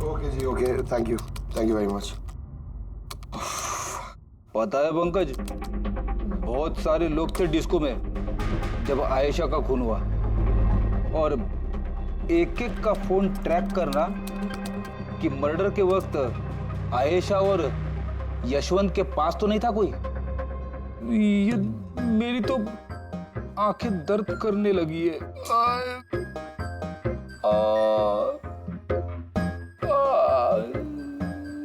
Okay जी, okay, thank you very much. पता है पंकज, बहुत सारे लोग थे डिस्को में जब आयशा का खून हुआ, और एक एक का फोन ट्रैक करना कि मर्डर के वक्त आयशा और यशवंत के पास तो नहीं था कोई। ये मेरी तो आंखें दर्द करने लगी है।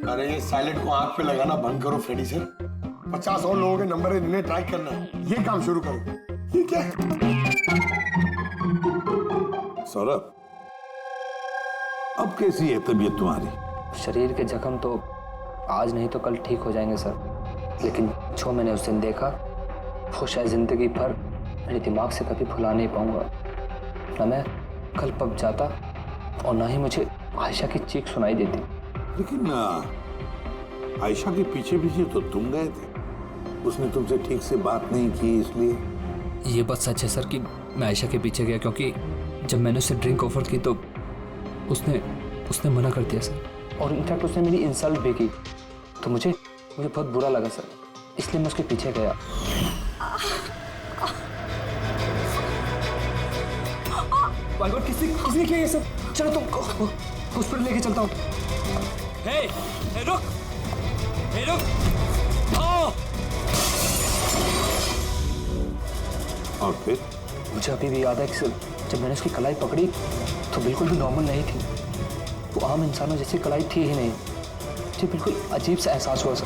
अरे ये साइलेंट को आंख पे लगाना बंद करो फ्रेडी सर। 50 और लोगों के नंबर है, इन्हें ट्राई करना है। ये काम शुरू करो। ये क्या है? सौरभ, अब कैसी है तबीयत तुम्हारी? शरीर के जख्म तो आज नहीं तो कल ठीक हो जाएंगे सर, लेकिन जो मैंने उस दिन देखा वो शायद जिंदगी भर मेरे दिमाग से कभी भुला नहीं पाऊंगा। ना मैं कल पब जाता और ना ही मुझे आयशा की चीख सुनाई देती। लेकिन आयशा के पीछे पीछे तो तुम गए थे, उसने तुमसे ठीक से बात नहीं की, इसलिए। ये बात सच है सर कि मैं आयशा के पीछे गया, क्योंकि जब मैंने उसे ड्रिंक ऑफर की तो उसने मना कर दिया सर, और इनफैक्ट उसने मेरी इंसल्ट भी की, तो मुझे बहुत बुरा लगा सर, इसलिए मैं उसके पीछे गया। किसने किया ये सब? चलो तुम हॉस्पिटल लेके चलता हूँ। रुक। और फिर? मुझे अभी भी याद है कि जब मैंने उसकी कलाई पकड़ी तो बिल्कुल भी नॉर्मल नहीं थी, वो आम इंसानों जैसी कलाई थी ही नहीं। मुझे बिल्कुल अजीब सा एहसास हुआ सर।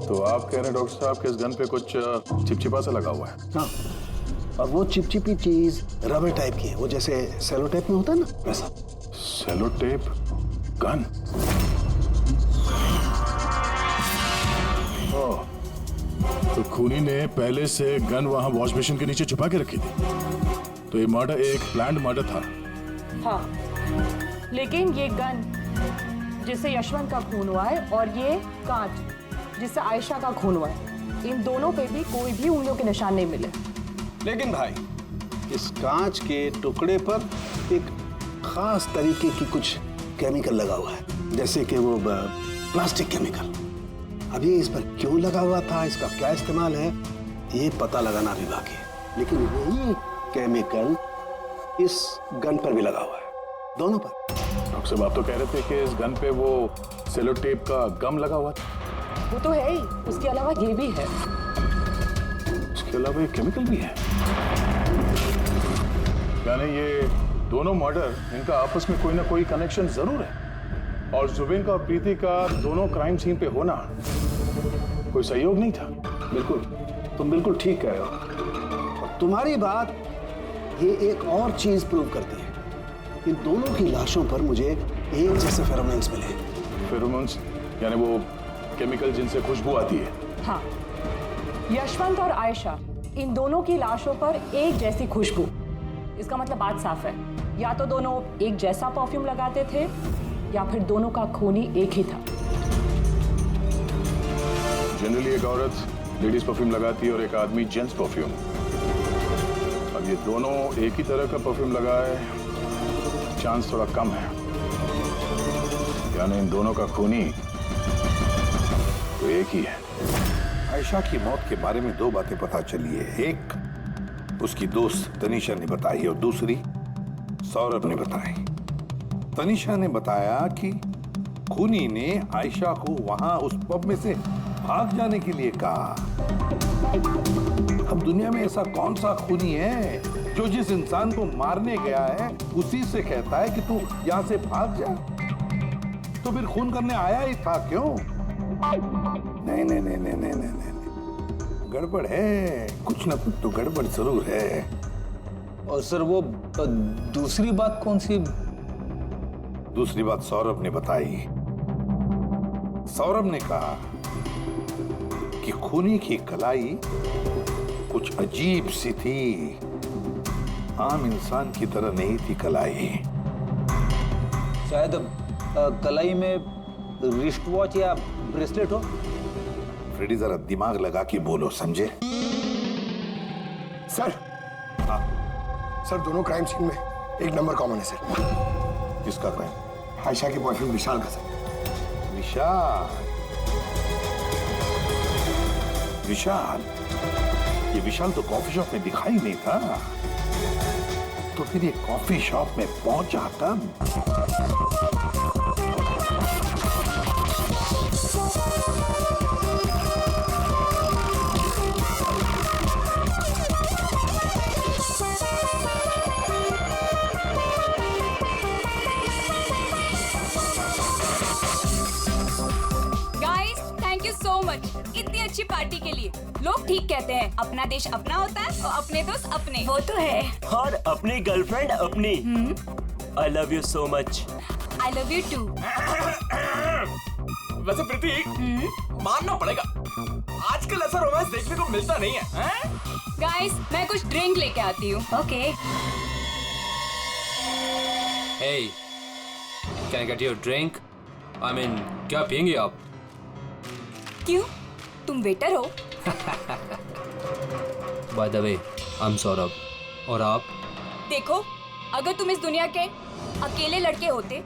तो आप कह रहे हैं डॉक्टर साहब कि इस गन पे कुछ चिपचिपा सा लगा हुआ है? हाँ, और वो चिपचिपी चीज रबर टाइप की है, वो जैसे सेलो टेप में होता है ना, वैसा। Cello tape gun? ओह, तो खूनी ने पहले से गन वहां वॉश बेसिन के नीचे छुपा के रखी थी, तो ये मर्डर एक प्लान्ड मर्डर था। हाँ, लेकिन ये गन जिससे यशवंत का खून हुआ है और ये कांच जिससे आयशा का खून हुआ है, इन दोनों पे भी कोई भी उंगलियों के निशान नहीं मिले। लेकिन भाई, इस कांच के टुकड़े पर एक खास तरीके की कुछ केमिकल लगा हुआ है, जैसे कि वो प्लास्टिक केमिकल। अब ये इस पर क्यों लगा हुआ था, इसका क्या इस्तेमाल है, ये पता लगाना भी बाकी है। लेकिन यही केमिकल इस गन पर भी लगा हुआ है, दोनों पर। डॉक्टर साहब, आप तो कह रहे थे कि इस गन पे वो सेलो टेप का गम लगा हुआ था। वो तो है ही, उसके अलावा ये भी है। इसके अलावा ये केमिकल भी है, यानी ये दोनों मर्डर, इनका आपस में कोई ना कोई कनेक्शन जरूर है। और जुबिन का और प्रीति का दोनों क्राइम सीन पे होना कोई सहयोग नहीं था। बिल्कुल, तुम बिल्कुल ठीक कह रहे हो। और तुम्हारी बात ये एक और चीज प्रूव करती है। इन दोनों की लाशों पर मुझे एक जैसे फेरोमोन्स मिले। फेरोमोन्स यानी वो केमिकल जिनसे खुशबू आती है? हाँ, यशवंत और आयशा, इन दोनों की लाशों पर एक जैसी खुशबू। इसका मतलब बात साफ है, या तो दोनों एक जैसा परफ्यूम लगाते थे या फिर दोनों का खून ही एक ही था। जनरली एक औरत लेडीज परफ्यूम लगाती है और एक आदमी जेंट्स परफ्यूम। अब ये दोनों एक ही तरह का परफ्यूम लगाए, चांस थोड़ा कम है, यानी इन दोनों का खूनी तो एक ही है। आयशा की मौत के बारे में दो बातें पता चली है। एक उसकी दोस्त तनीषा ने बताई और दूसरी सौरभ ने बताई। तनीषा ने बताया कि खूनी ने आयशा को वहां उस पब में से भाग जाने के लिए कहा। अब दुनिया में ऐसा कौन सा खूनी है जो जिस इंसान को मारने गया है उसी से कहता है कि तू यहां से भाग जा? तो फिर खून करने आया ही था क्यों? नहीं नहीं नहीं नहीं नहीं नहीं, गड़बड़ है, कुछ ना कुछ तो गड़बड़ जरूर है। और सर वो दूसरी बात कौन सी? दूसरी बात सौरभ ने बताई। सौरभ ने कहा कि खूनी की कलाई कुछ अजीब सी थी, आम इंसान की तरह नहीं थी कलाई। शायद कलाई में रिस्ट वॉच या ब्रेसलेट हो। फ्रेडी जरा दिमाग लगा के बोलो, समझे? सर, सर दोनों क्राइम सीन में एक नंबर कॉमन है सर। किसका क्राइम? आयशा के बॉयफ्रेंड विशाल का सर। विशाल? विशाल? ये विशाल तो कॉफी शॉप में दिखाई नहीं था, तो फिर ये कॉफी शॉप में पहुंचा कब? Guys, thank you so much इतनी अच्छी पार्टी के लिए। लोग ठीक कहते हैं, अपना देश अपना होता है और अपने दोस्त अपने। वो तो है। और अपनी गर्लफ्रेंड अपनी। I love you so much. I love you too. वैसे प्रीति, मानना पड़ेगा, आजकल ऐसा रोमांस देखने को मिलता नहीं है, गाइस, मैं कुछ ड्रिंक लेके आती हूँ। Okay. Hey, can I get you a drink? I mean, क्या पियेंगे आप? क्यों? तुम वेटर हो? By the way, I'm Saurabh. और आप? देखो, अगर तुम इस दुनिया के अकेले लड़के होते,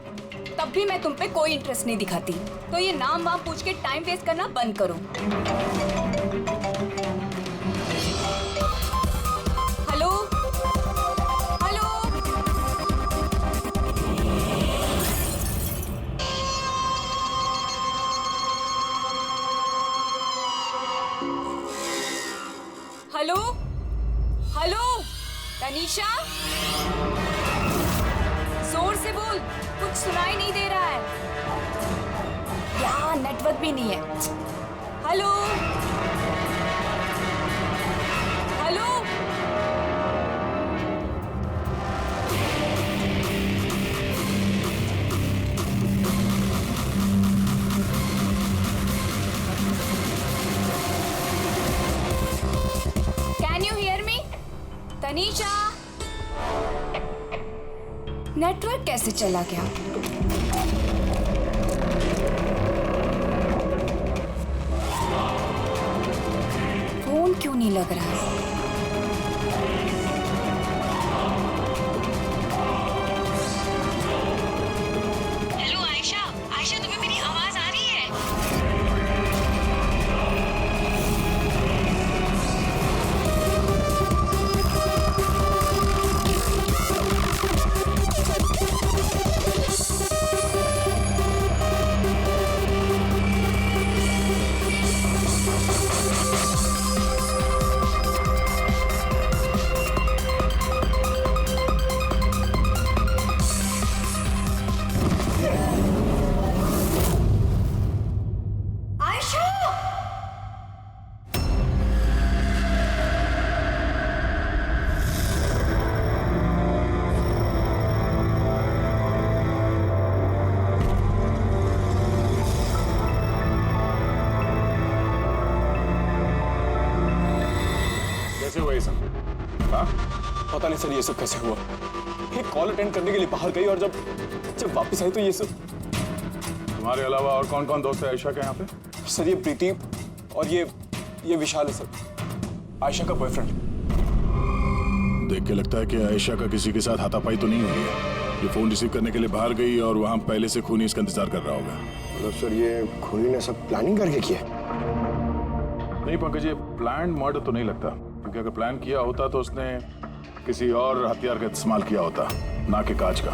तब भी मैं तुम पे कोई इंटरेस्ट नहीं दिखाती। तो ये नाम वाम पूछ के टाइम वेस्ट करना बंद करो। Hello? Hello? Hello? Hello? Tanisha? जोर से बोल, कुछ सुनाई नहीं दे रहा है। यहाँ नेटवर्क भी नहीं है। Hello? Hello? Can you hear me? Tanisha? Network कैसे चला गया? फोन क्यों नहीं लग रहा है? हेलो आयशा, आयशा तुम्हें मेरी आवाज आ रही है? पता नहीं सर ये सब कैसे हुआ। एक कॉल अटेंड करने के लिए बाहर गई और जब वापस आई तो ये सब। तुम्हारे अलावा और कौन कौन दोस्त है आयशा के यहाँ पे? सर ये प्रीति और ये विशाल है सर, आयशा का बॉयफ्रेंड। देख के लगता है कि आयशा का किसी के साथ हाथापाई तो नहीं हुई है। ये फोन रिसीव करने के लिए बाहर गई और वहाँ पहले से खूनी इसका इंतजार कर रहा होगा। मतलब सर ये खूनी ने सब प्लानिंग करके किया? नहीं पंकज, ये प्लान मर्डर तो नहीं लगता, क्योंकि अगर प्लान किया होता तो उसने किसी और हथियार का इस्तेमाल किया होता, ना कि कांच का।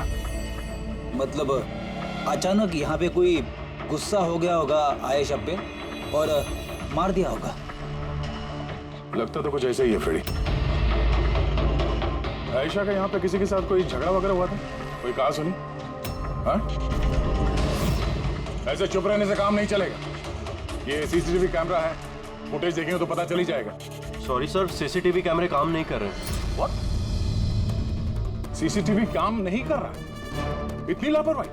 मतलब अचानक यहाँ पे कोई गुस्सा हो गया होगा आयशा पे और मार दिया होगा। लगता तो कुछ ऐसे ही है फ्रेडी। आयशा का यहाँ पे किसी के साथ कोई झगड़ा वगैरह हुआ था? कोई कहा सुनी? हाँ? ऐसे चुप रहने से काम नहीं चलेगा। ये सीसीटीवी कैमरा है, फुटेज देखेंगे तो पता चल ही जाएगा। सॉरी सर, सीसीटीवी कैमरे काम नहीं कर रहे। What? सीसीटीवी काम नहीं कर रहा? इतनी लापरवाही?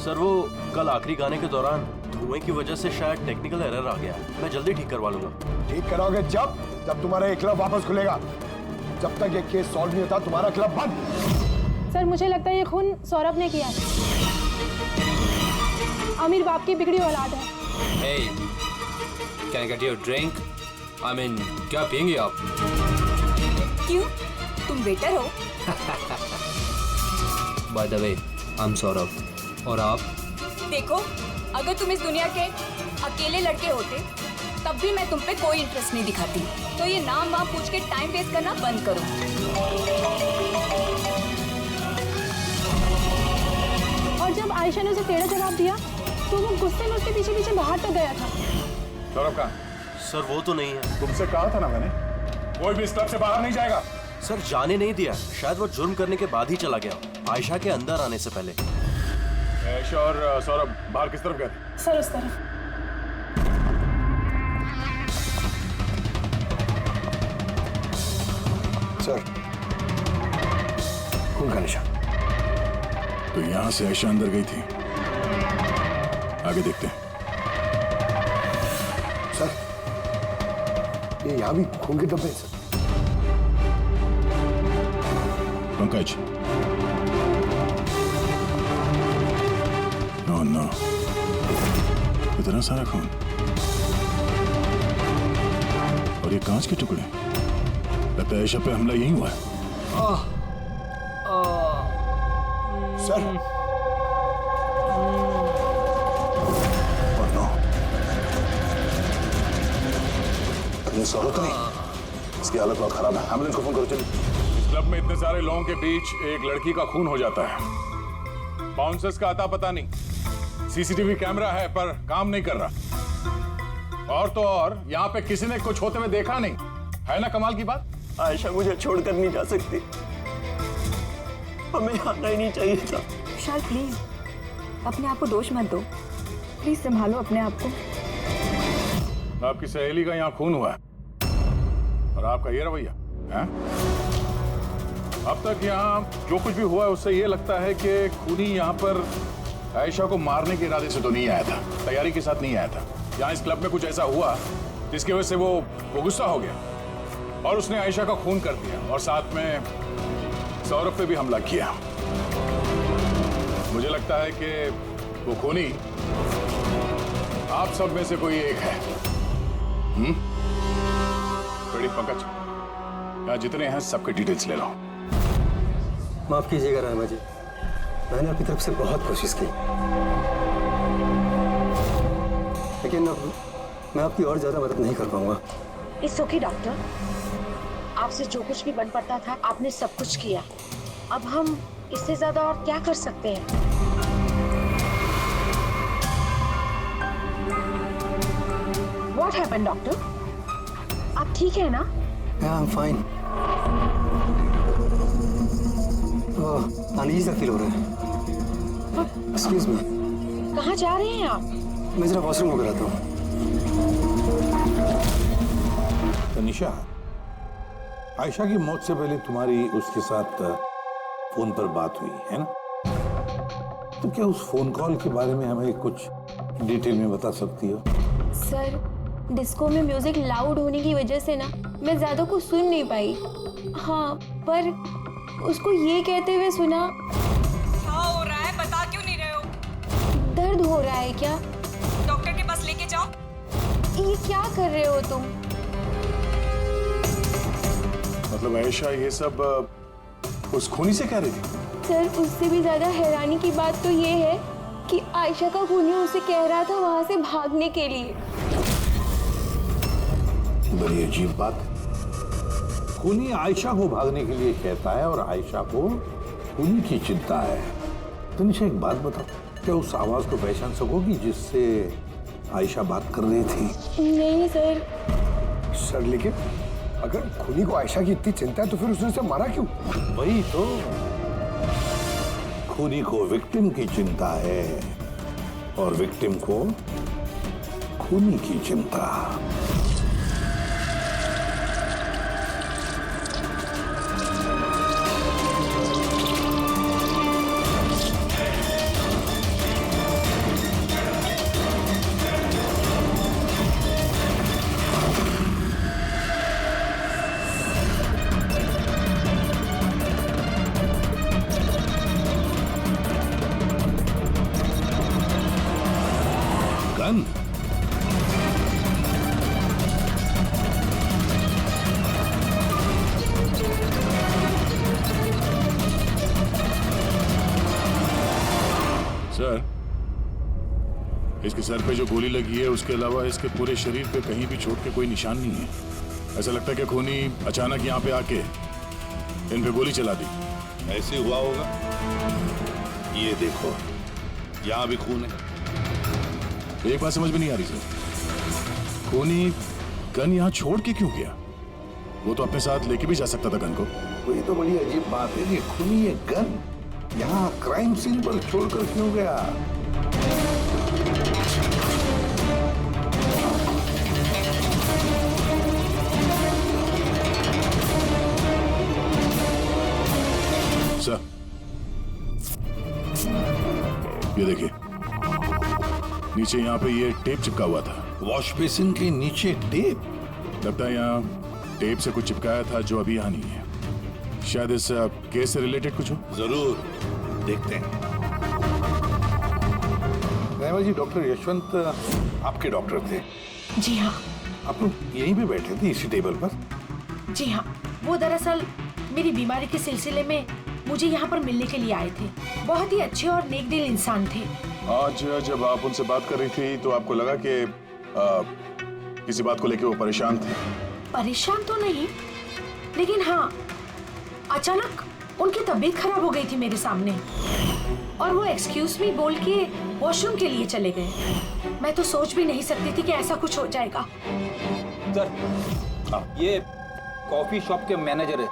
सर वो कल आखिरी गाने के दौरान धुएं की वजह से शायद टेक्निकल एरर आ गया। मैं जल्दी ठीक करवा लूंगा। ठीक कराओगे जब तुम्हारा ये क्लब वापस खुलेगा। जब तक ये केस सॉल्व नहीं होता तुम्हारा क्लब बंद। सर मुझे लगता है ये खून सौरभ ने किया है। अमीर बाप की बिगड़ी औलाद है। Hey, can I get your drink? I mean क्या पियेंगे आप? क्यों, तुम वेटर हो? By the way I am Saurabh. और आप? देखो, अगर तुम इस दुनिया के अकेले लड़के होते तब भी मैं तुम पे कोई इंटरेस्ट नहीं दिखाती। तो ये नाम वाम पूछ के टाइम वेस्ट करना बंद करो। और जब आयशा ने उसे टेढ़ा जवाब दिया तो वो गुस्से में उसके पीछे पीछे बाहर तक गया था। सौरभ का सर वो तो नहीं है। तुमसे कहा था ना मैंने, कोई भी इस क्लब से बाहर नहीं जाएगा। सर जाने नहीं दिया, शायद वो जुर्म करने के बाद ही चला गया, आयशा के अंदर आने से पहले। आयशा और सौरभ बाहर किस तरफ गए थे? सर उस तरफ। सर, खून का निशान। तो यहां से आयशा अंदर गई थी, आगे देखते हैं। सर, ये यहाँ भी खून के धब्बे हैं सर। पंकज, नो नो, इतना सारा खून और ये कांच के टुकड़े। लगता है आयशा पे हमला यही हुआ है। सर, और नो, ये सौरभ तो नहीं, इसकी हालत बहुत खराब है। एम्बुलेंस को फोन करो चलिए। क्लब में इतने सारे लोगों के बीच एक लड़की का खून हो जाता है, बाउंसर्स का अता पता नहीं, सीसीटीवी कैमरा है पर काम नहीं कर रहा, और तो और यहाँ पे किसी ने कुछ होते हुए देखा नहीं है ना। कमाल की बात। आयशा मुझे छोड़कर नहीं जा सकती, हमें आना ही नहीं चाहिए था। विशाल प्लीज अपने आप को दोष मत दो, प्लीज संभालो अपने आप को। आपकी सहेली का यहाँ खून हुआ है और आपका ये रवैया है। अब तक यहाँ जो कुछ भी हुआ है उससे ये लगता है कि खूनी यहाँ पर आयशा को मारने के इरादे से तो नहीं आया था, तैयारी के साथ नहीं आया था। यहाँ इस क्लब में कुछ ऐसा हुआ जिसकी वजह से वो गुस्सा हो गया और उसने आयशा का खून कर दिया और साथ में सौरभ पे भी हमला किया। मुझे लगता है कि वो खूनी आप सब में से कोई एक है। बड़ी पंकज, यहाँ जितने हैं सबके डिटेल्स ले लो। माफ कीजिएगा रामा जी, मैंने अपनी तरफ से बहुत कोशिश की, लेकिन अब मैं आपकी और ज्यादा मदद नहीं कर पाऊंगा। इट्स ओके डॉक्टर, आपसे जो कुछ भी बन पड़ता था आपने सब कुछ किया। अब हम इससे ज्यादा और क्या कर सकते हैं? What happened, doctor? आप ठीक है ना? Yeah, I'm fine. अनईजी सा फील हो रहा है। Excuse me. कहाँ जा रहे हैं आप? मैं जरा वॉशरूम होकर आता हूँ। तनिषा, आयशा की मौत से पहले तुम्हारी उसके साथ फोन पर बात हुई है ना? तो क्या उस फोन कॉल के बारे में हमें कुछ डिटेल में बता सकती हो? सर, डिस्को में म्यूजिक लाउड होने की वजह से ना मैं ज्यादा कुछ सुन नहीं पाई। हाँ, पर उसको ये कहते हुए सुना। क्या हो रहा है, बता क्यों नहीं रहे हो? दर्द हो रहा है क्या? डॉक्टर के पास लेके जाओ। ये क्या कर रहे हो तुम? मतलब आयशा ये सब उस खूनी से कह रही थी? सर, उससे भी ज्यादा हैरानी की बात तो ये है कि आयशा का खूनी उसे कह रहा था वहां से भागने के लिए। बड़ी अजीब बात। खूनी आयशा को भागने के लिए कहता है और आयशा को खूनी की चिंता है। तनिषा, एक बात बताओ, क्या उस आवाज को पहचान सकोगी जिससे आयशा बात कर रही थी? नहीं सर। सर, लेकिन अगर खूनी को आयशा की इतनी चिंता है तो फिर उसने उसे मारा क्यों? वही तो, खूनी को विक्टिम की चिंता है और विक्टिम को खूनी की चिंता। इसके सर पे जो गोली लगी है उसके अलावा इसके पूरे शरीर पे कहीं भी चोट के कोई निशान नहीं है। ऐसा लगता है कि खूनी अचानक यहाँ पे आके इन पे गोली चला दी। ऐसे हुआ होगा। ये देखो, यहाँ भी खून है। एक बात समझ में नहीं आ रही सर, खूनी गन यहाँ छोड़ के क्यों गया? वो तो अपने साथ लेके भी जा सकता था गन को। वही तो बड़ी अजीब बात है कि खूनी ये गन यहाँ क्राइम सीन पर छोड़कर क्यों गया? सर, ये देखिए, नीचे यहाँ पे ये टेप चिपका हुआ था। वॉश बेसिन के नीचे टेप? लगता है यहाँ टेप से कुछ चिपकाया था जो अभी यहाँ नहीं है। शायद इस केस से रिलेटेड कुछ हो। जरूर देखते हैं। रहमा जी, डॉक्टर यशवंत आपके डॉक्टर थे? जी हाँ। आप लोग यहीं पे बैठे थे इसी टेबल पर? जी हाँ, वो दरअसल मेरी बीमारी के सिलसिले में मुझे यहाँ पर मिलने के लिए आए थे। बहुत ही अच्छे और नेक दिल इंसान थे। आज जब आप उनसे बात कर रही थी तो आपको लगा कि किसी बात को लेकर वो परेशान थे? परेशान तो नहीं, लेकिन हाँ, अचानक उनकी तबीयत खराब हो गई थी मेरे सामने और वो एक्सक्यूज मी बोल के वॉशरूम के लिए चले गए। मैं तो सोच भी नहीं सकती थी कि ऐसा कुछ हो जाएगा। सर, ये कॉफी शॉप के मैनेजर है।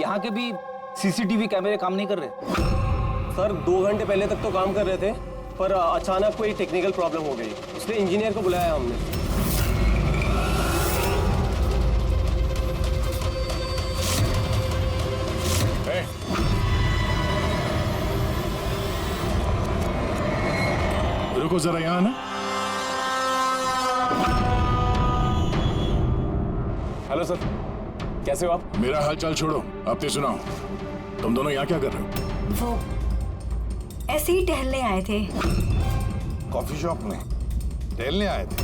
यहाँ के भी सीसीटीवी कैमरे काम नहीं कर रहे। सर 2 घंटे पहले तक तो काम कर रहे थे, पर अचानक कोई टेक्निकल प्रॉब्लम हो गई, इसलिए इंजीनियर को बुलाया हमने। रुको जरा यहाँ ना। हेलो सर, कैसे हो आप? मेरा हालचाल छोड़ो, अब तो सुनाओ, तुम दोनों यहाँ क्या कर रहे हो? वो ऐसे ही टहलने आए थे। कॉफी शॉप में टहलने आए थे?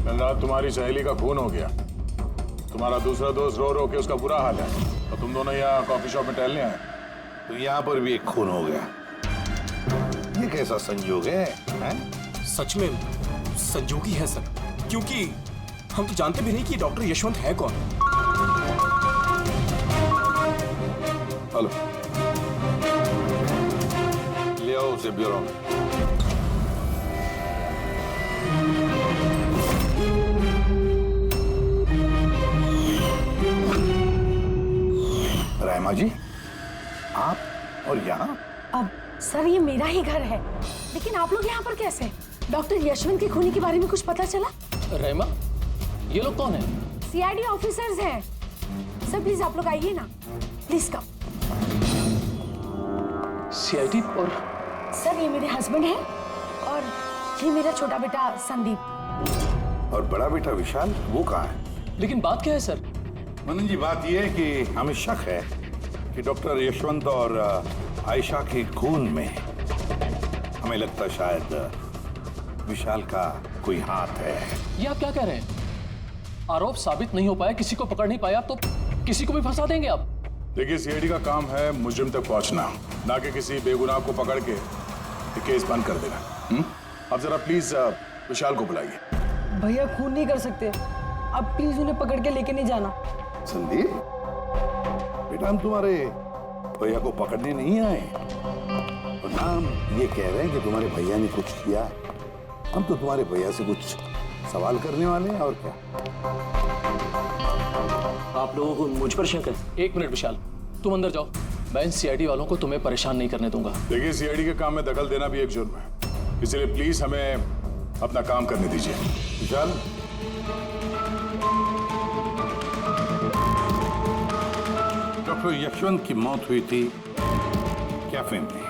कल रात तुम्हारी सहेली का खून हो गया, तुम्हारा दूसरा दोस्त रो रो के उसका बुरा हाल है, तो तुम दोनों यहाँ कॉफी शॉप में टहलने आए। तो यहाँ पर भी एक खून हो गया। ये कैसा संयोग है? सच में संजोगी है सर, क्योंकि हम तो जानते भी नहीं कि डॉक्टर यशवंत है कौन। हेलो, ले आओ उसे ब्यूरो में। रहमा जी, आप और यहाँ? अब सर, ये मेरा ही घर है, लेकिन आप लोग यहाँ पर कैसे? डॉक्टर यशवंत के खूनी के बारे में कुछ पता चला? रहमा, ये लोग कौन है? सीआईडी ऑफिसर्स हैं। सर प्लीज आप लोग आइए ना, प्लीज कम। सीआईडी? और सर ये मेरे हस्बैंड हैं और ये मेरा छोटा बेटा संदीप। और बड़ा बेटा विशाल, वो कहाँ है? लेकिन बात क्या है सर? मनन जी, बात यह है कि हमें शक है कि डॉक्टर यशवंत और आयशा के खून में हमें लगता है शायद विशाल का कोई हाथ है। ये आप क्या कह रहे हैं? आरोप साबित नहीं हो पाया, किसी को पकड़ नहीं पाया, आप तो किसी को भी फंसा देंगे आप। देखिए, सीआईडी का काम है मुजरिम तक पहुंचना, ना कि किसी बेगुनाह को पकड़ के केस बंद कर देना। अब जरा प्लीज विशाल को बुलाइए। भैया खून नहीं कर सकते, अब प्लीज उन्हें पकड़ के लेके नहीं जाना। संदीप बेटा, हम तुम्हारे भैया को पकड़ने नहीं आए और ना हम ये कह रहे हैं कि तुम्हारे भैया ने कुछ किया। हम तो तुम्हारे भैया से कुछ सवाल करने वाले हैं, और क्या। आप लोगों को मुझ पर शक है? 1 मिनट विशाल, तुम अंदर जाओ, मैं इन सीआईडी वालों को तुम्हें परेशान नहीं करने दूंगा। देखिए, सीआईडी के काम में दखल देना भी एक जुर्म है, इसलिए प्लीज हमें अपना काम करने दीजिए। विशाल, डॉक्टर यशवंत की मौत हुई थी कैफे में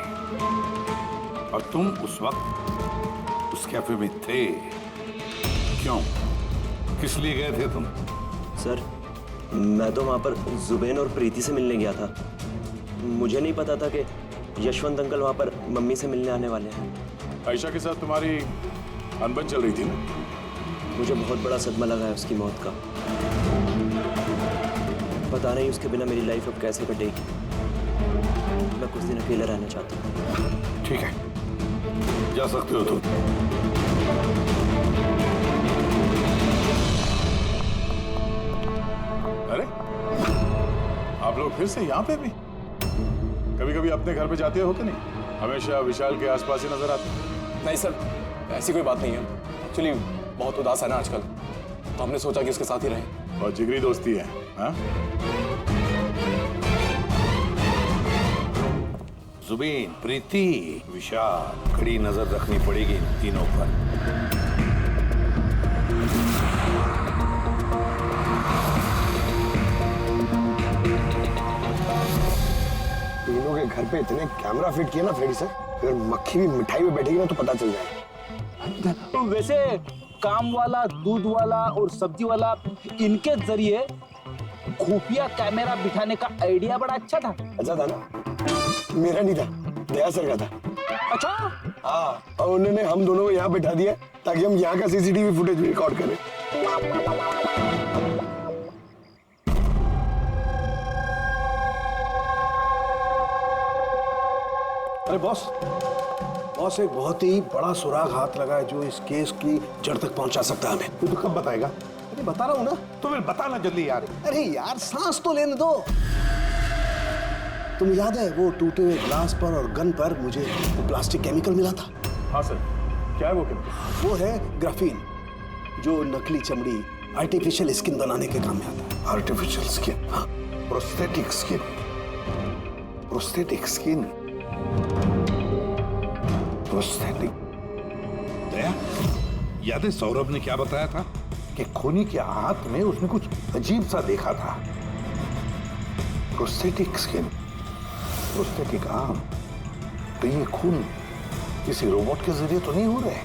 और तुम उस वक्त उस कैफे में थे। क्यों, किस लिए गए थे तुम? सर, मैं तो वहां पर जुबैन और प्रीति से मिलने गया था। मुझे नहीं पता था कि यशवंत अंकल वहां पर मम्मी से मिलने आने वाले हैं। आयशा के साथ तुम्हारी अनबन चल रही थी ना? मुझे बहुत बड़ा सदमा लगा है उसकी मौत का। पता नहीं उसके बिना मेरी लाइफ अब कैसे कटेगी। मैं कुछ दिन अकेला रहना चाहता हूँ। ठीक है, जा सकते हो तुम। अरे आप लोग फिर से यहाँ पे भी? कभी कभी अपने घर पे जाते हो कि नहीं? हमेशा विशाल के आसपास ही नजर आते हो। नहीं सर, ऐसी कोई बात नहीं है। एक्चुअली बहुत उदास है ना आजकल, तो हमने सोचा कि उसके साथ ही रहें। बहुत जिगरी दोस्ती है, हाँ? जुबीन, प्रीति, विशाल, कड़ी नजर रखनी पड़ेगी इन तीनों पर। तीनों के घर पे इतने कैमरा फिट किए ना फ्रेडी सर, अगर मक्खी भी मिठाई में बैठेगी ना तो पता चल जाएगा। तो वैसे काम वाला, दूध वाला और सब्जी वाला, इनके जरिए खुफिया कैमरा बिठाने का आइडिया बड़ा अच्छा था। अच्छा था ना? मेरा नहीं था, दया सर का था। अच्छा? हाँ, और उन्होंने हम दोनों को यहाँ बैठा दिया ताकि हम यहाँ का सीसीटीवी फुटेज भी रिकॉर्ड करें। अरे बॉस, बॉस एक बहुत ही बड़ा सुराग हाथ लगा है जो इस केस की जड़ तक पहुंचा सकता है हमें। तू तो कब बताएगा? अरे बता रहा हूँ ना। तो फिर बताना जल्दी यार। अरे यार सांस तो लेने दो। तुम्हें याद है वो टूटे हुए ग्लास पर और गन पर मुझे वो प्लास्टिक केमिकल मिला था? हाँ सर, क्या है वो केमिकल? वो है ग्राफीन, जो नकली चमड़ी, आर्टिफिशियल स्किन बनाने के काम में आता है। Artificial skin? हाँ, prosthetic skin. Prosthetic skin, prosthetic. Daya, याद है सौरभ ने क्या बताया था कि खूनी के हाथ में उसने कुछ अजीब सा देखा था। Prosthetic skin, prosthetic arm. तो ये खून किसी रोबोट के जरिए तो नहीं हो रहे?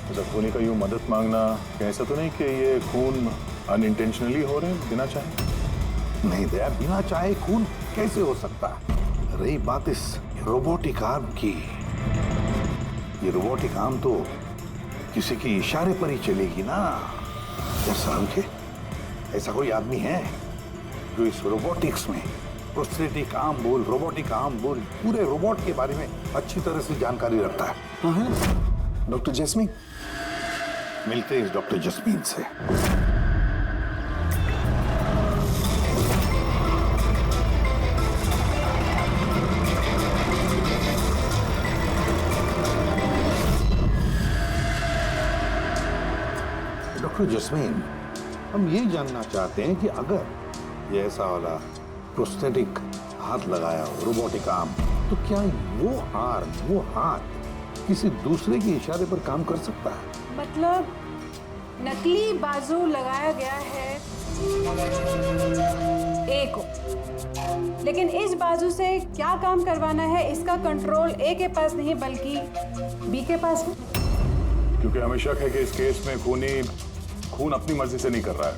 अच्छा, खूनी का यूं मदद मांगना ऐसा तो नहीं कि ये खून अनइंटेंशनली हो रहे हैं बिना चाहे? नहीं दया, बिना चाहे खून कैसे हो सकता? रही बात इस रोबोटिक आर्म की, ये रोबोटिक आर्म तो किसी के इशारे पर ही चलेगी ना। जैसा के ऐसा कोई आदमी है जो इस रोबोटिक्स में प्रोस्थेटिक आर्म बोल, रोबोटिक आर्म बोल, पूरे रोबोट के बारे में अच्छी तरह से जानकारी रखता है? हाँ है, डॉक्टर जैस्मीन। मिलते हैं इस डॉक्टर जैस्मीन से। डॉक्टर जैस्मीन, हम ये जानना चाहते हैं कि अगर ये ऐसा वाला प्रोस्थेटिक हाथ लगाया हो, रोबोटिक आर्म, तो क्या वो आर्म, वो हाथ किसी दूसरे के इशारे पर काम कर सकता है? मतलब नकली बाजू लगाया गया है ए को, लेकिन इस बाजू से क्या काम करवाना है इसका कंट्रोल ए के पास नहीं बल्कि बी के पास है। क्योंकि हमें शक है कि इस केस में खूनी खून अपनी मर्जी से नहीं कर रहा है,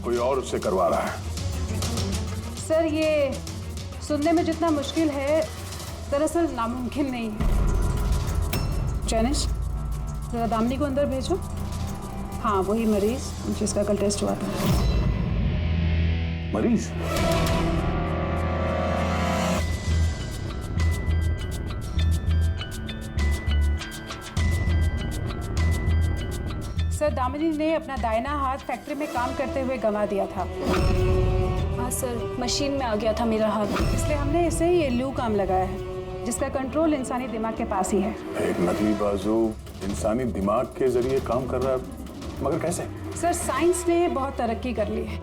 कोई और उससे करवा रहा है। सर ये सुनने में जितना मुश्किल है दरअसल नामुमकिन नहीं है। जैनिश, जरा दामिनी को अंदर भेजो। हाँ, वही मरीज जिसका कल टेस्ट हुआ था। मरीज? सर दामिनी ने अपना दाहिना हाथ फैक्ट्री में काम करते हुए गंवा दिया था। हाँ सर, मशीन में आ गया था मेरा हाथ, इसलिए हमने इसे ये लू काम लगाया है जिसका कंट्रोल इंसानी दिमाग के पास ही है। एक नकली बाजू इंसानी दिमाग के जरिए काम कर रहा है, मगर कैसे? सर साइंस ने बहुत तरक्की कर ली है।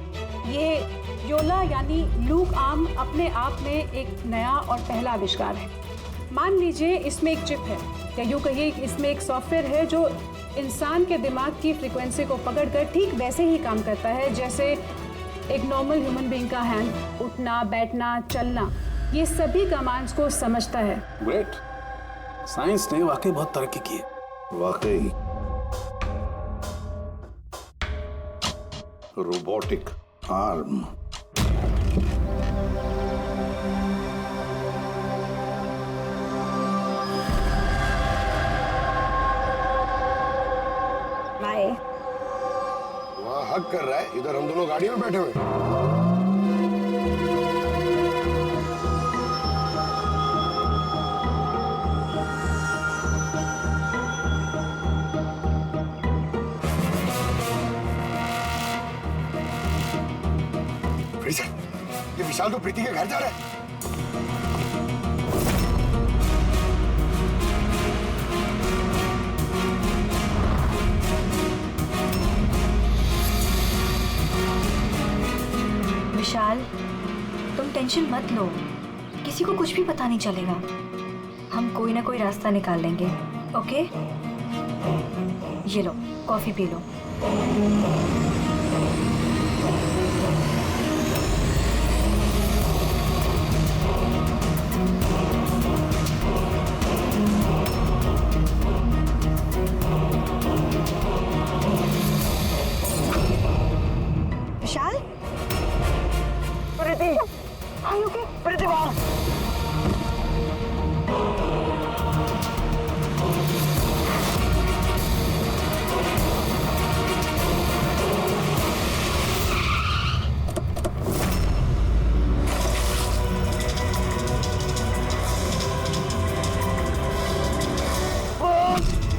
ये योला यानी लूक आर्म अपने आप में एक नया और पहला आविष्कार है। मान लीजिए इसमें एक चिप है, या यूँ कहिए इसमें एक सॉफ्टवेयर है जो इंसान के दिमाग की फ्रीक्वेंसी को पकड़कर ठीक वैसे ही काम करता है जैसे एक नॉर्मल ह्यूमन बीइंग का हैंड, उठना, बैठना, चलना, ये सभी कमांड्स को समझता है। ग्रेट, साइंस ने वाकई बहुत तरक्की की है। वाकई रोबोटिक आर्म। बाय। वहाँ हक कर रहा है, इधर हम दोनों गाड़ी में बैठे हुए हैं। फ्रेडी सर, ये विशाल तो प्रीति के घर जा रहा है। विशाल, तुम टेंशन मत लो, किसी को कुछ भी पता नहीं चलेगा। हम कोई ना कोई रास्ता निकाल लेंगे, ओके? ये लो, कॉफी पी लो। Vishal, Preeti, are you okay? Preeti बाहर।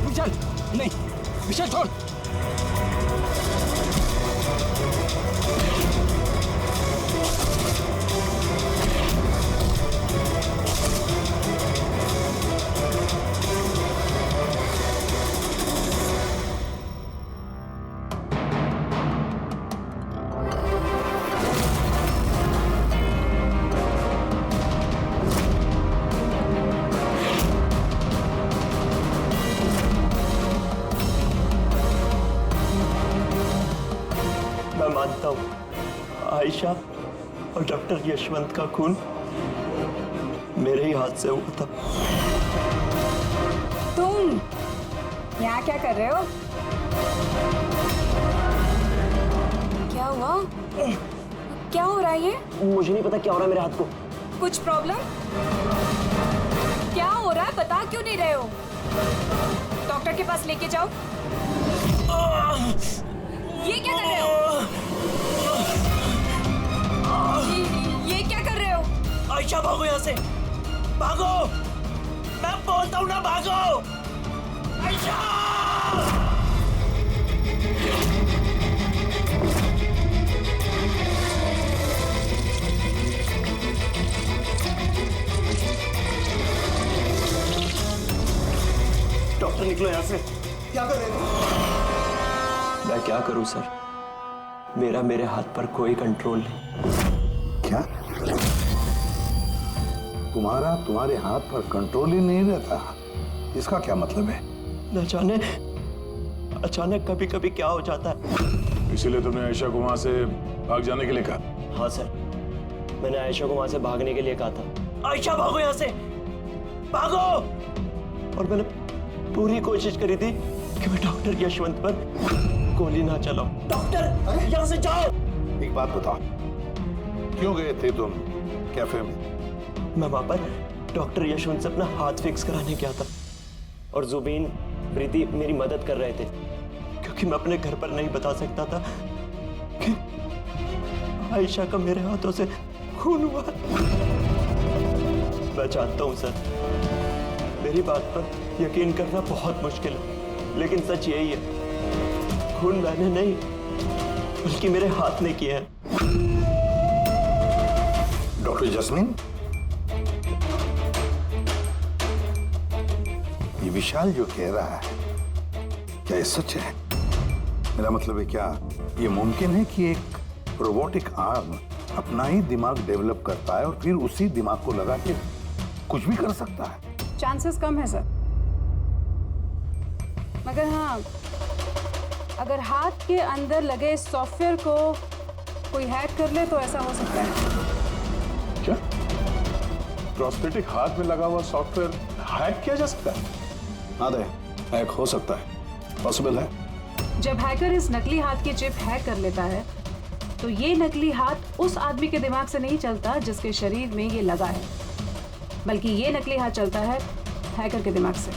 विशाल, नहीं, विशाल छोड़। मैं मानता हूँ आयशा और डॉक्टर यशवंत का खून मेरे ही हाथ से हुआ था। तुम यहाँ क्या कर रहे हो? क्या हुआ? क्या हो रहा है ये? मुझे नहीं पता क्या हो रहा है मेरे हाथ को। कुछ प्रॉब्लम? क्या हो रहा है बता क्यों नहीं रहे हो? डॉक्टर के पास लेके जाओ। ये क्या कर रहे हो? ये क्या कर रहे हो? आयशा भागो यहाँ से, भागो! मैं बोलता हूँ ना भागो! आयशा! डॉक्टर निकलो यहाँ से। क्या कर रहे हो? मैं क्या करूं सर, मेरे हाथ पर कोई कंट्रोल नहीं। क्या? तुम्हारे हाथ पर कंट्रोल ही नहीं रहता? इसका क्या मतलब है? न जाने अचानक कभी कभी क्या हो जाता है। इसीलिए तुमने आयशा को वहां से भाग जाने के लिए कहा? हाँ सर, मैंने आयशा को वहां से भागने के लिए कहा था। आयशा भागो यहाँ से, भागो! और मैंने पूरी कोशिश करी थी कि मैं डॉक्टर यशवंत पर गोली ना चलाऊं। डॉक्टर, यहाँ से जाओ! एक बात बताओ, क्यों गए थे तुम कैफे में? मैं वहां पर डॉक्टर यशवंत से अपना हाथ फिक्स कराने गया था और जुबीन, प्रीति मेरी मदद कर रहे थे क्योंकि मैं अपने घर पर नहीं बता सकता था कि आयशा का मेरे हाथों से खून हुआ। मैं जानता हूं सर, मेरी बात पर यकीन करना बहुत मुश्किल है, लेकिन सच यही है, खून मैंने नहीं बल्कि मेरे हाथ ने किया है। डॉक्टर जस्मीन, ये विशाल जो कह रहा है, क्या ये सच है? मेरा मतलब है, क्या ये मुमकिन है कि एक रोबोटिक आर्म अपना ही दिमाग डेवलप करता है और फिर उसी दिमाग को लगा के कुछ भी कर सकता है? चांसेस कम है सर, मगर हाँ, अगर हाथ के अंदर लगे सॉफ्टवेयर को कोई हैक कर ले तो ऐसा हो सकता है। क्या? प्रोस्थेटिक हाथ में लगा हुआ सॉफ्टवेयर हैक किया जा सकता है? हाँ दे, हैक हो सकता है, पॉसिबल है। जब हैकर इस नकली हाथ की चिप हैक कर लेता है तो ये नकली हाथ उस आदमी के दिमाग से नहीं चलता जिसके शरीर में ये लगा है, बल्कि ये नकली हाथ चलता है हैकर के दिमाग से।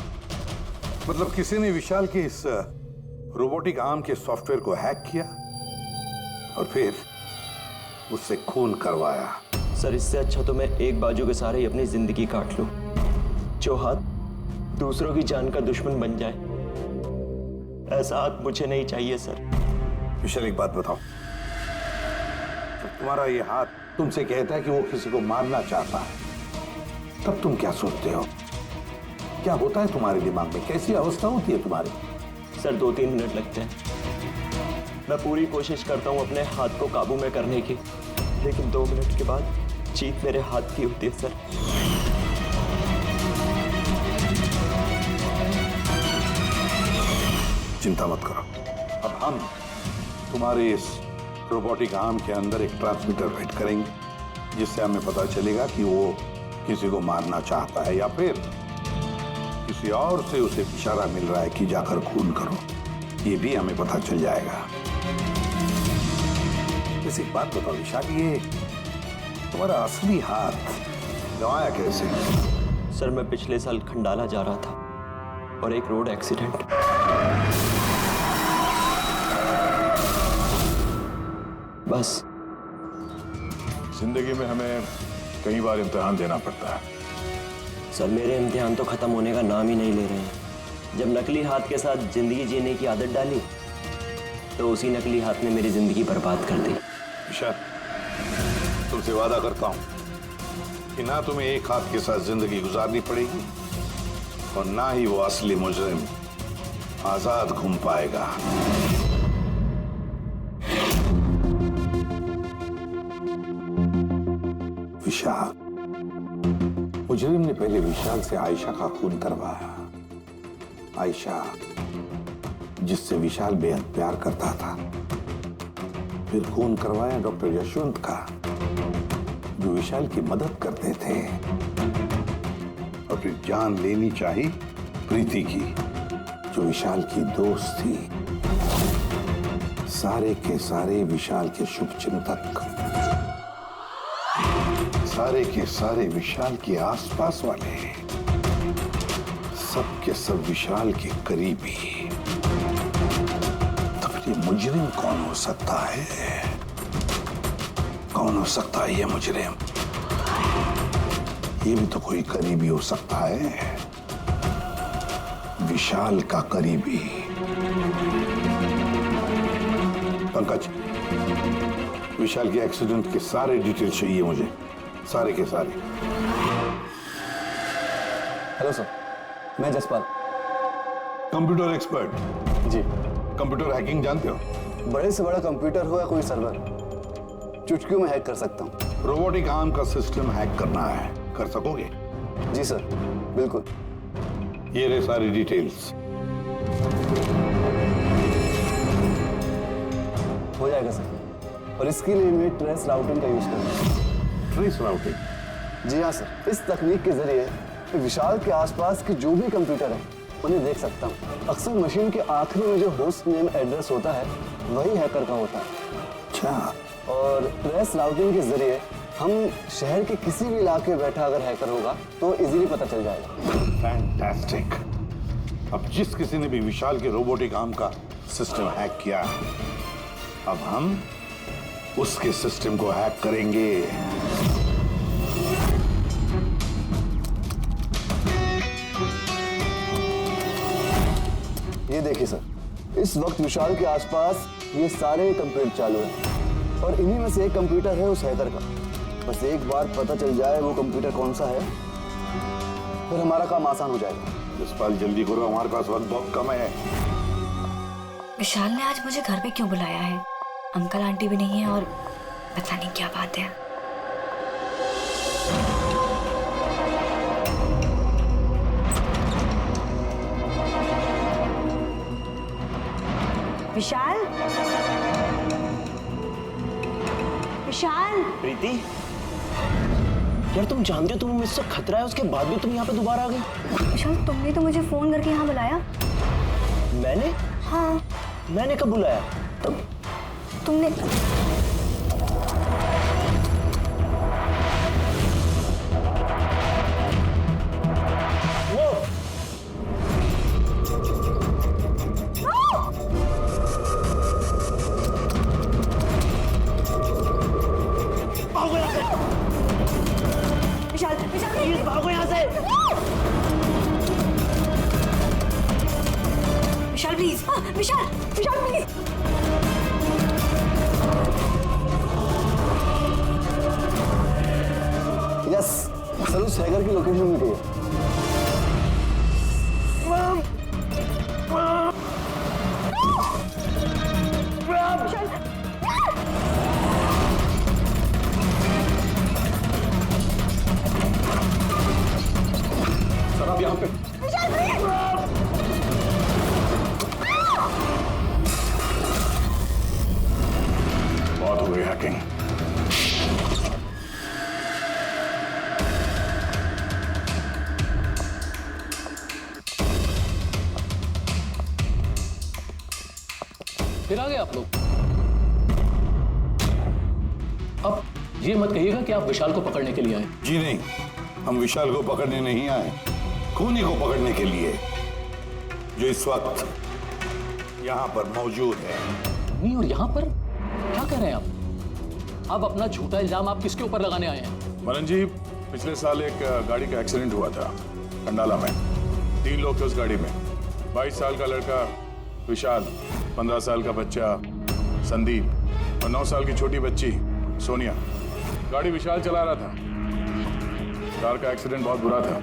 मतलब किसी ने विशाल के इस रोबोटिक आर्म के सॉफ्टवेयर को हैक किया और फिर उससे खून करवाया। सर, इससे अच्छा तो मैं एक बाजू के सहारे ही अपनी जिंदगी काट लूं, जो हाथ दूसरों की जान का दुश्मन बन जाए। ऐसा हाथ मुझे नहीं चाहिए सर। विशाल, एक बात बताओ, तुम्हारा ये हाथ तुमसे कहता है कि वो किसी को मारना चाहता है, तब तुम क्या सोचते हो? क्या होता है तुम्हारे दिमाग में? कैसी अवस्था होती है तुम्हारी? सर 2-3 मिनट लगते हैं। मैं पूरी कोशिश करता हूँ अपने हाथ को काबू में करने की, लेकिन 2 मिनट के बाद जीत मेरे हाथ की होती है सर। चिंता मत करो, अब हम तुम्हारे इस रोबोटिक आर्म के अंदर एक ट्रांसमीटर फिट करेंगे, जिससे हमें पता चलेगा कि वो किसी को मारना चाहता है या फिर किसी और से उसे इशारा मिल रहा है कि जाकर खून करो। ये भी हमें पता चल जाएगा। वैसे एक बात बताओ विशाल, ये तुम्हारा असली हाथ गंवाया कैसे? सर मैं पिछले साल खंडाला जा रहा था और एक रोड एक्सीडेंट। बस। जिंदगी में हमें कई बार इम्तिहान देना पड़ता है। सर मेरे इम्तिहान तो खत्म होने का नाम ही नहीं ले रहे हैं। जब नकली हाथ के साथ जिंदगी जीने की आदत डाली तो उसी नकली हाथ ने मेरी जिंदगी बर्बाद कर दी। विशाल, तुमसे वादा करता हूं कि ना तुम्हें एक हाथ के साथ जिंदगी गुजारनी पड़ेगी और ना ही वो असली मुजरिम आजाद घूम पाएगा। विशाल, मुजरिम ने पहले विशाल से आयशा का खून करवाया। आयशा जिससे विशाल बेहद प्यार करता था। फिर खून करवाया डॉक्टर यशवंत का, जो विशाल की मदद करते थे। और फिर जान लेनी चाहिए प्रीति की, जो विशाल की दोस्त थी। सारे के सारे विशाल के शुभचिंतक, सारे के सारे विशाल के आसपास वाले, सब के सब विशाल के करीबी। तो फिर ये मुजरिम कौन हो सकता है? कौन हो सकता है ये मुजरिम? ये भी तो कोई करीबी हो सकता है, विशाल का करीबी। पंकज, विशाल के एक्सीडेंट के सारे डिटेल चाहिए मुझे, सारे के सारे। हेलो सर, मैं जसपाल, कंप्यूटर एक्सपर्ट। जी। कंप्यूटर हैकिंग जानते हो? बड़े से बड़ा कंप्यूटर हो या कोई सर्वर, चुटकियों में हैक कर सकता हूँ। रोबोटिक आर्म का सिस्टम हैक करना है, कर सकोगे? जी सर, बिल्कुल। ये रहे सारी डिटेल्स। हो जाएगा सर, और इसके लिए मैं ट्रेस राउटिंग का यूज करूँगा। Trace routing? जी हाँ सर, इस तकनीक के जरिए विशाल के आसपास के जो भी कंप्यूटर हैं उन्हें देख सकता हूँ। अक्सर मशीन के आखिरी में जो होस्ट नेम एड्रेस होता है वही हैकर का होता है। अच्छा। और ट्रेस राउटिंग के जरिए हम शहर के किसी भी इलाके बैठा अगर हैकर होगा तो इजीली पता चल जाएगा। फैंटास्टिक। अब जिस किसी ने भी विशाल के रोबोटिक आर्म का सिस्टम हैक किया, अब हम उसके सिस्टम को हैक करेंगे। ये देखिए सर, इस वक्त विशाल के आसपास ये सारे कंप्यूटर चालू हैं और इन्हीं में से एक कंप्यूटर है उस हैकर का। बस एक बार पता चल जाए वो कंप्यूटर कौन सा है, फिर हमारा काम आसान हो जाएगा। जसपाल जल्दी करो, हमारे पास वक्त बहुत कम है। विशाल ने आज मुझे घर पे क्यों बुलाया है? अंकल आंटी भी नहीं है और पता नहीं क्या बात है। विशाल, विशाल। प्रीति, यार तुम जानते हो तुम्हें मुझसे खतरा है, उसके बाद भी तुम यहाँ पे दोबारा आ गई। विशाल, तुमने तो मुझे फोन करके यहाँ बुलाया। मैंने? हाँ। मैंने कब बुलाया? तुमने विशाल, विशाल प्लीज भागो यहाँ से। विशाल प्लीज, विशाल, विशाल प्लीज। उस हैकर की लोकेशन मिल गई है। सर आप यहाँ पे बहुत हो गई हैकिंग। फिर आ गए आप लोग। अब ये मत कहिएगा कि आप विशाल को पकड़ने के लिए आए। जी नहीं, हम विशाल को पकड़ने नहीं आए, खूनी को पकड़ने के लिए, जो इस वक्त यहाँ पर मौजूद है। नहीं, और यहाँ पर क्या कह रहे हैं आप? अब अपना झूठा इल्जाम आप किसके ऊपर लगाने आए हैं? मनन जी, पिछले साल एक गाड़ी का एक्सीडेंट हुआ था कंडाला में। 3 लोग थे उस गाड़ी में। 22 साल का लड़का विशाल, 15 साल का बच्चा संदीप और 9 साल की छोटी बच्ची सोनिया। गाड़ी विशाल चला रहा था। कार का एक्सीडेंट बहुत बुरा था।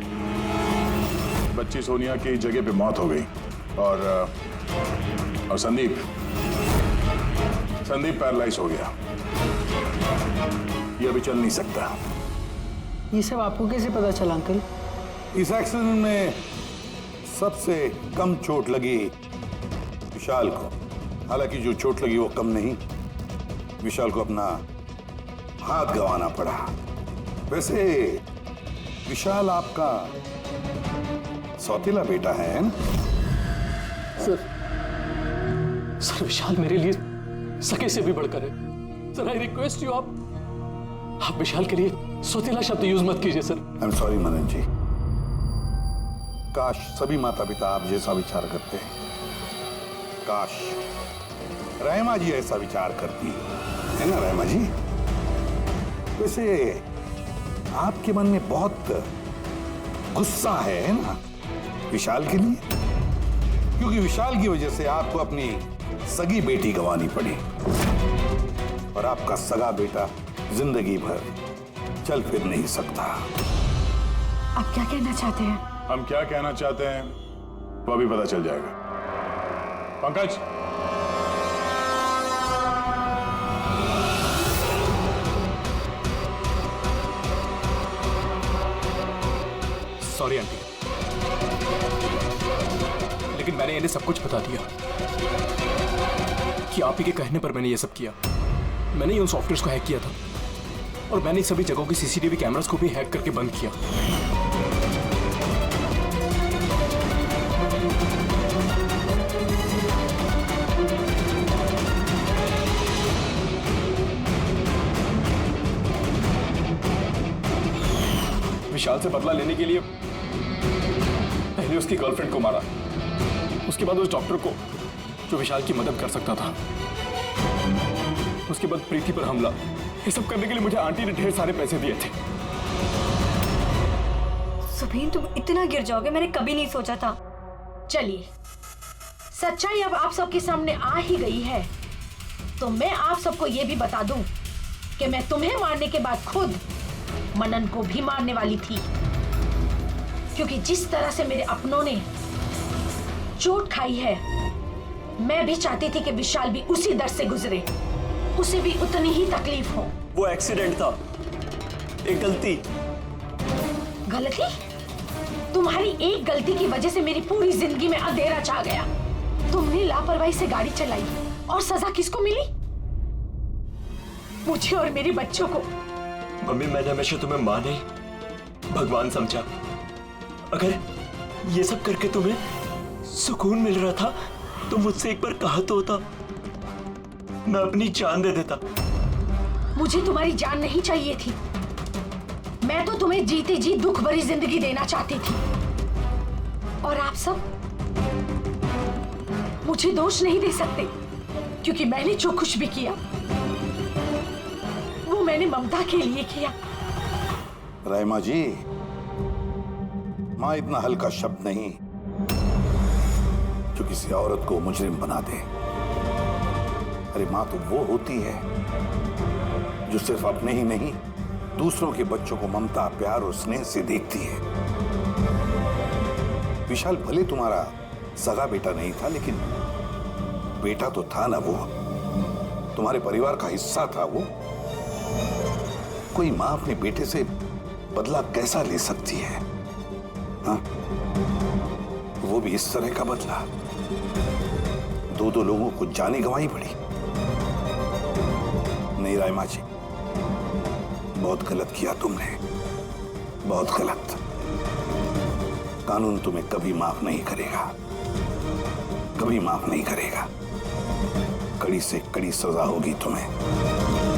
बच्ची सोनिया की जगह पे मौत हो गई और संदीप पैरालाइज हो गया। ये अभी चल नहीं सकता। ये सब आपको कैसे पता चला अंकल? इस एक्सीडेंट में सबसे कम चोट लगी विशाल को। हालांकि जो चोट लगी वो कम नहीं, विशाल को अपना हाथ गंवाना पड़ा। वैसे विशाल आपका सौतेला बेटा है ना? सर विशाल मेरे लिए सके से भी बढ़कर है। सर आई रिक्वेस्ट यू, आप विशाल के लिए सौतेला शब्द यूज मत कीजिए सर। आई एम सॉरी मनन जी। काश सभी माता पिता आप जैसा विचार करते हैं। काश रहमा जी ऐसा विचार करती है ना रहमा जी? वैसे आपके मन में बहुत गुस्सा है ना विशाल के लिए, क्योंकि विशाल की वजह से आपको अपनी सगी बेटी गंवानी पड़ी और आपका सगा बेटा जिंदगी भर चल फिर नहीं सकता। आप क्या कहना चाहते हैं? हम क्या कहना चाहते हैं वो अभी पता चल जाएगा। पंकज, सॉरी आंटी, लेकिन मैंने इन्हें सब कुछ बता दिया कि आप ही के कहने पर मैंने ये सब किया। मैंने ही उन सॉफ्टवेयर्स को हैक किया था और मैंने सभी जगहों की सीसीटीवी कैमरास को भी हैक करके बंद किया। विशाल से बदला लेने के लिए पहले उसकी गर्लफ्रेंड को मारा, उसके बाद उस डॉक्टर को जो विशाल की मदद कर सकता था, उसके बाद प्रीति पर हमला। ये सब करने के लिए मुझे आंटी ने ढेर सारे पैसे दिए थे। सुबीन, तुम इतना गिर जाओगे मैंने कभी नहीं सोचा था। चलिए, सच्चाई अब आप सबके सामने आ ही गई है, तो मैं आप सबको ये भी बता दूं कि मैं तुम्हें मारने के बाद खुद मनन को भी मारने वाली थी, क्योंकि जिस तरह से मेरे अपनों ने चोट खाई है, मैं भी चाहती थी कि विशाल भी उसी दर्द से गुजरे, उसे भी उतनी ही तकलीफ हो। वो एक्सीडेंट था, एक गलती। गलती? तुम्हारी एक गलती की वजह से मेरी पूरी जिंदगी में अंधेरा छा गया। तुमने लापरवाही से गाड़ी चलाई और सजा किसको मिली? मुझे और मेरे बच्चों को। मम्मी, मैंने हमेशा तुम्हें मां नहीं भगवान समझा। अगर ये सब करके तुम्हें सुकून मिल रहा था तो मुझसे एक बार कहा तो होता, मैं अपनी जान दे देता। मुझे तुम्हारी जान नहीं चाहिए थी, मैं तो तुम्हें जीते जी दुख भरी जिंदगी देना चाहती थी। और आप सब मुझे दोष नहीं दे सकते, क्योंकि मैंने जो कुछ भी किया वो मैंने ममता के लिए किया। रहमा जी, मां इतना हल्का शब्द नहीं जो किसी औरत को मुजरिम बना दे। अरे मां तो वो होती है जो सिर्फ अपने ही नहीं दूसरों के बच्चों को ममता, प्यार और स्नेह से देखती है। विशाल भले तुम्हारा सगा बेटा नहीं था, लेकिन बेटा तो था ना वो, तुम्हारे परिवार का हिस्सा था वो। कोई मां अपने बेटे से बदला कैसा ले सकती है? हाँ? वो भी इस तरह का बदला। दो लोगों को जाने गंवाई पड़ी। नहीं रायमा जी, बहुत गलत किया तुमने, बहुत गलत। कानून तुम्हें कभी माफ नहीं करेगा, कभी माफ नहीं करेगा। कड़ी से कड़ी सजा होगी तुम्हें।